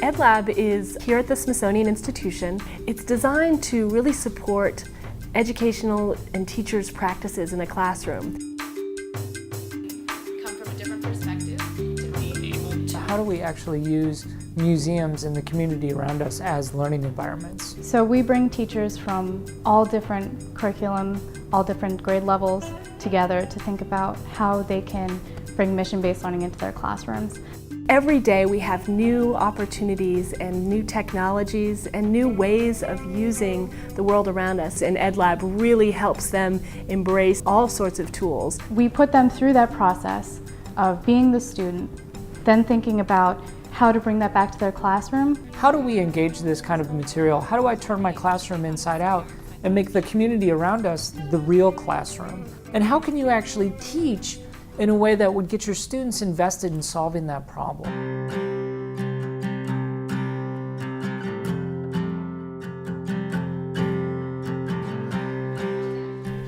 EDLAB is here at the Smithsonian Institution. It's designed to really support educational and teachers' practices in a classroom. Come from a different perspective to be able to... How do we actually use museums and the community around us as learning environments? So we bring teachers from all different curriculum, all different grade levels together to think about how they can bring mission-based learning into their classrooms. Every day we have new opportunities and new technologies and new ways of using the world around us, and EDLAB really helps them embrace all sorts of tools. We put them through that process of being the student, then thinking about how to bring that back to their classroom. How do we engage this kind of material? How do I turn my classroom inside out and make the community around us the real classroom? And how can you actually teach in a way that would get your students invested in solving that problem?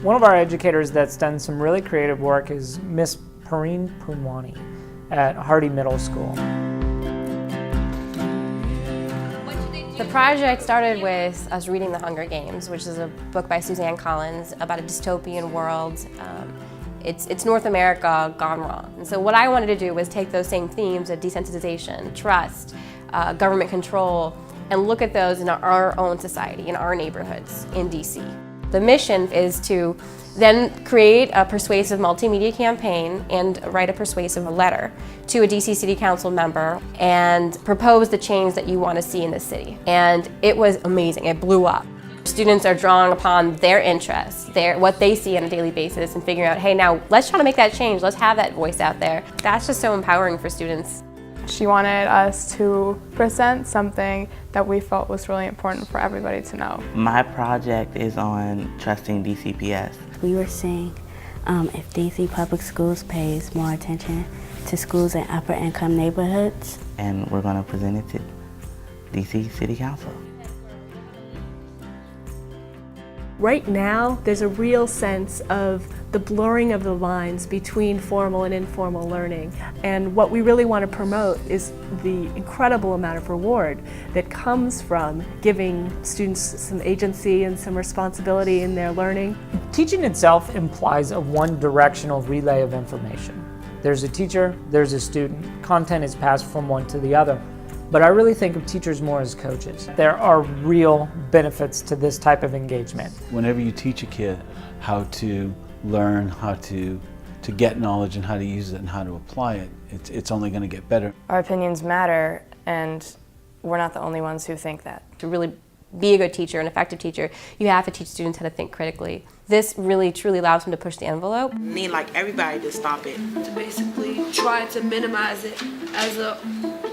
One of our educators that's done some really creative work is Miss Pareen Poonwani at Hardy Middle School. The project started with us reading The Hunger Games, which is a book by Suzanne Collins about a dystopian world. It's North America gone wrong. And so what I wanted to do was take those same themes of desensitization, trust, government control, and look at those in our own society, in our neighborhoods in DC. The mission is to then create a persuasive multimedia campaign and write a persuasive letter to a DC City Council member and propose the change that you want to see in the city. And it was amazing, it blew up. Students are drawing upon their interests, what they see on a daily basis, and figuring out, hey, now let's try to make that change, let's have that voice out there. That's just so empowering for students. She wanted us to present something that we felt was really important for everybody to know. My project is on trusting DCPS. We were seeing if DC Public Schools pays more attention to schools in upper income neighborhoods. And we're going to present it to DC City Council. Right now, there's a real sense of the blurring of the lines between formal and informal learning. And what we really want to promote is the incredible amount of reward that comes from giving students some agency and some responsibility in their learning. Teaching itself implies a one-directional relay of information. There's a teacher, there's a student. Content is passed from one to the other. But I really think of teachers more as coaches. There are real benefits to this type of engagement. Whenever you teach a kid how to learn, how to get knowledge and how to use it and how to apply it, it's only going to get better. Our opinions matter, and we're not the only ones who think that. To really be a good teacher, an effective teacher, you have to teach students how to think critically. This really, truly allows them to push the envelope. I need like everybody to stop it. To basically try to minimize it as a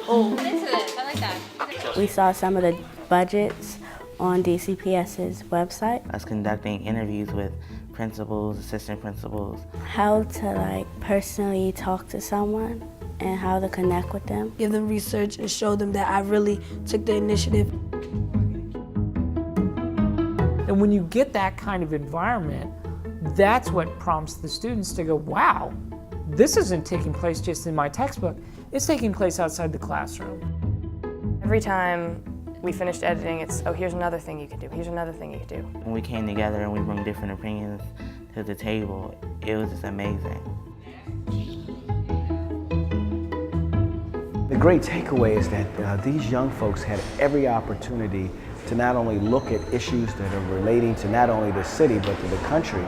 whole. I like that. We saw some of the budgets on DCPS's website. Us conducting interviews with principals, assistant principals. How to personally talk to someone and how to connect with them. Give them research and show them that I really took the initiative. And when you get that kind of environment, that's what prompts the students to go, wow, this isn't taking place just in my textbook, it's taking place outside the classroom. Every time we finished editing, it's, oh, here's another thing you can do, here's another thing you can do. When we came together and we bring different opinions to the table, it was just amazing. The great takeaway is that these young folks had every opportunity to not only look at issues that are relating to not only the city but to the country,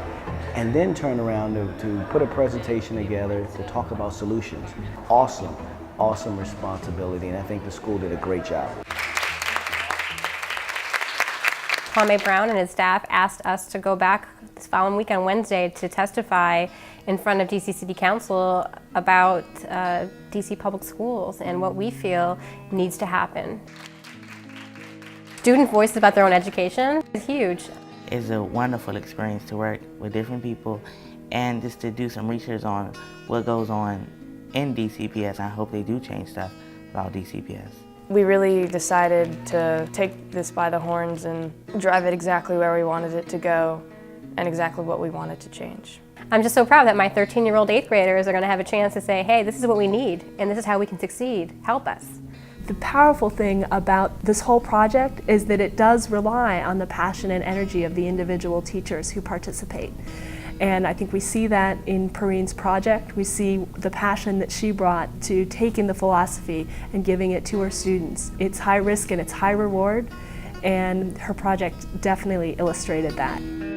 and then turn around to put a presentation together to talk about solutions. Awesome, awesome responsibility, and I think the school did a great job. Kwame Brown and his staff asked us to go back this following week on Wednesday to testify in front of DC City Council about DC Public Schools and what we feel needs to happen. Student voice about their own education is huge. It's a wonderful experience to work with different people and just to do some research on what goes on in DCPS. I hope they do change stuff about DCPS. We really decided to take this by the horns and drive it exactly where we wanted it to go and exactly what we wanted to change. I'm just so proud that my 13-year-old 8th graders are going to have a chance to say, hey, this is what we need and this is how we can succeed. Help us. The powerful thing about this whole project is that it does rely on the passion and energy of the individual teachers who participate. And I think we see that in Perrine's project. We see the passion that she brought to taking the philosophy and giving it to her students. It's high risk and it's high reward, and her project definitely illustrated that.